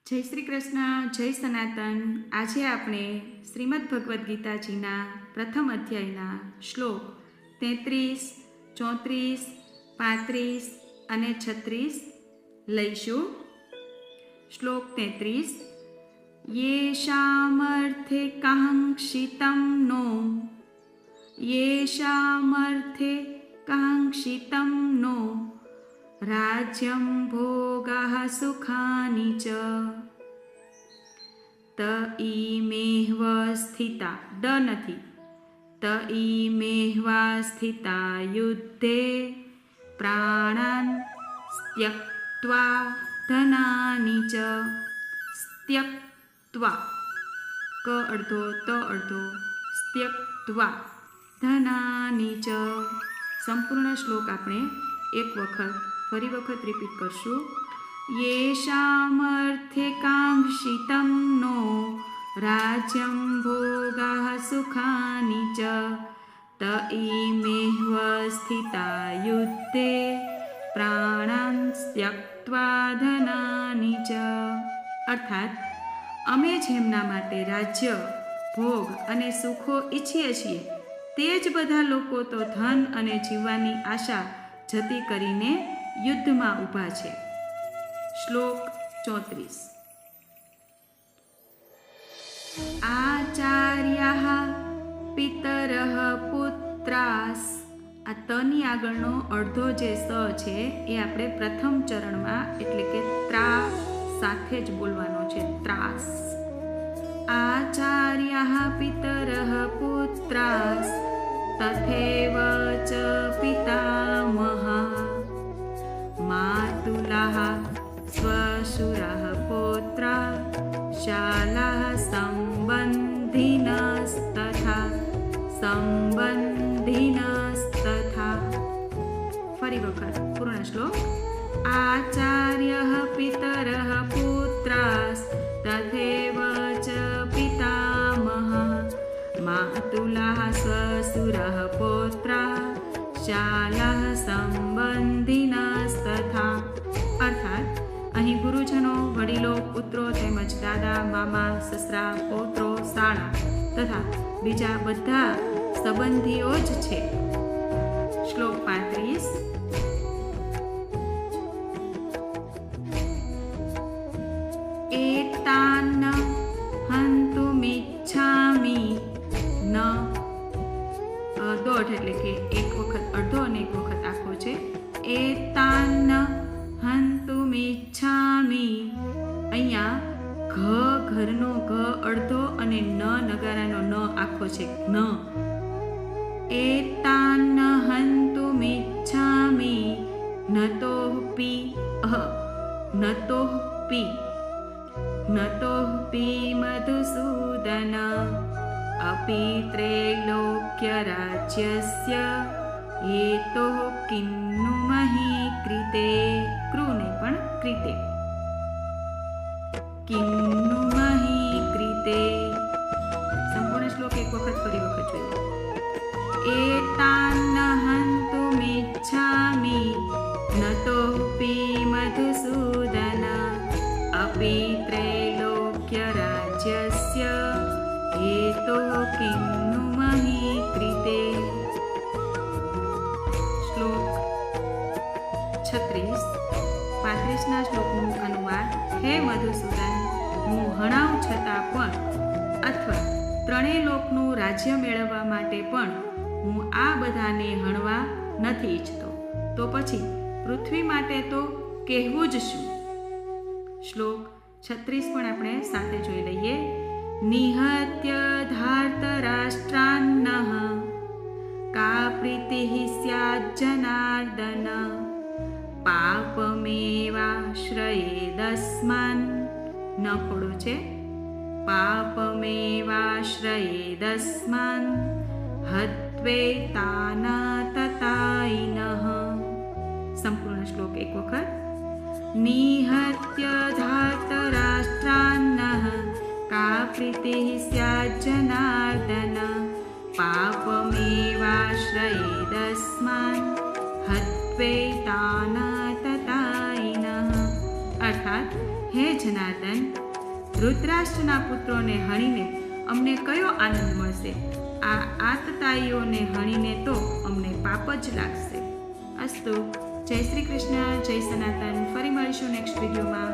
જય શ્રી કૃષ્ણ, જય સનાતન. આજે આપણે શ્રીમદ ભગવદ્ ગીતાજીના પ્રથમ અધ્યાયના શ્લોક 33, 34, 35 અને 36 લઈશું. શ્લોક 33. યેષામર્થે કાંક્ષિતં નો યેષામર્થે કાંક્ષિતં નો રાજ્યં ભોગઃ સુખાનિ ચ ત ઈમેહ્વ સ્થિતા ડ નથી ત ઈમેહ્વ સ્થિતા યુદ્ધે પ્રાણાન ત્યક્ત્વા ધનાનિ ચ ત્યક્ત્વા ક અડધો ત અડધો ત્યક્ત્વા ધનાનિ ચ. સંપૂર્ણ શ્લોક આપણે એક વખત ફરી વખત રિપીટ કરશું. યેષામર્થે કાંક્ષિતં નો રાજ્યં ભોગઃ સુખાનિ ચ ત ઈમેહ્વ સ્થિતા યુદ્ધે પ્રાણાન ત્યક્ત્વા ધનાનિ ચ. અર્થાત અમે જેમના માટે રાજ્ય, ભોગ અને સુખો ઈચ્છીએ છીએ તે જ બધા લોકો તો ધન અને જીવવાની આશા જતી કરીને યુદ્ધમાં ઊભા છે. શ્લોક 34. આચાર્યઃ પિતરઃ પુત્રાસ. આ તની આગળનો અડધો જે સ છે એ આપણે પ્રથમ ચરણમાં એટલે કે ત્રા સાથે જ બોલવાનો છે. ત્રાસ. આચાર્યઃ પિતરઃ પુત્રાસ તથૈવ ચ પિતામહઃ માતુલઃ સ્વશુરઃ પૌત્રા શાલાઃ સંબંધિનસ્તથા સંબંધિનસ્તથા. ફરી વખત પૂર્ણ શ્લોક. આચાર્યઃ પિતરઃ પુત્રાસ તથૈવ ચ પિતામહઃ માતુલઃ સ્વશુરઃ પૌત્રા શાલાઃ સંબંધિનસ્તથા. અર્થાત અહીં ગુરુજનો, વડીલો, પુત્રો તેમજ દાદા, મામા, સસરા, પૌત્રો, શાળા તથા બીજા બધા સંબંધીઓ જ છે. શ્લોક 35. એતાન હંતુમિચ્છામિ ન દોઢ એટલે કે એક વખત અડધો અને એક વખત આખો છે. એતાન હંતુમિચ્છામિ. અહીંયા ઘ ઘરનો ઘ અડધો અને ન નગારાનો ન આખો છે. ન. એતાન હંતુમિચ્છામિ નતોઃ પી નતોઃ પી નતોઃ પી મધુસૂદન અપી ત્રૈલોક્ય રાજ્યસ્ય હેતોઃ કિન્નુ મહી કૃતે. કૃને પણ કૃતે. કિન્નુ મહી કૃતે. સંપૂર્ણ શ્લોક એક વખત ફરી વખત જોઈએ. એતાન હંતુમિચ્છામિ નતોઃ પી મધુસૂદન અપી ત્રૈલોક્ય રાજ્યસ્ય હેતોઃ કિન્નુ મહી કૃતે. શ્લોક 36. 35ના શ્લોકનું અનુવાદ. હે મધુસૂદન, હું હણાવું છતાં પણ અથવા ત્રણેય લોકનું રાજ્ય મેળવવા માટે પણ હું આ બધાને હણવા નથી ઈચ્છતો, તો પછી પૃથ્વી માટે તો કહેવું જ શું. શ્લોક 36 પણ આપણે સાથે જોઈ લઈએ. નિહત્ય ધાર્તરાષ્ટ્રાન્નઃ કા પ્રીતિઃ સ્યાत् જનાર્દન પાપમેવાશ્રયેદસ્માન. ન ખોડો છે. પાપમેવાશ્રયેદસ્માન હત્વૈતાના તતાઈનઃ. સંપૂર્ણ શ્લોક એક વખત. નિહત્ય ધાર્તરાષ્ટ્રાન્નઃ કા પ્રીતિઃ સ્યાत् જનાર્દન પાપમેવાશ્રયેદસ્માન હત્વૈતાના તતાઈનઃ. અર્થાત હે જનાર્દન, ધૃતરાષ્ટ્રના પુત્રોને હણીને અમને કયો આનંદ મળશે? આ આતતાઈઓને હણીને તો અમને પાપ જ લાગશે. અસ્તુ. જય શ્રી કૃષ્ણ, જય સનાતન. ફરી મળીશું નેક્સ્ટ વિડીયોમાં.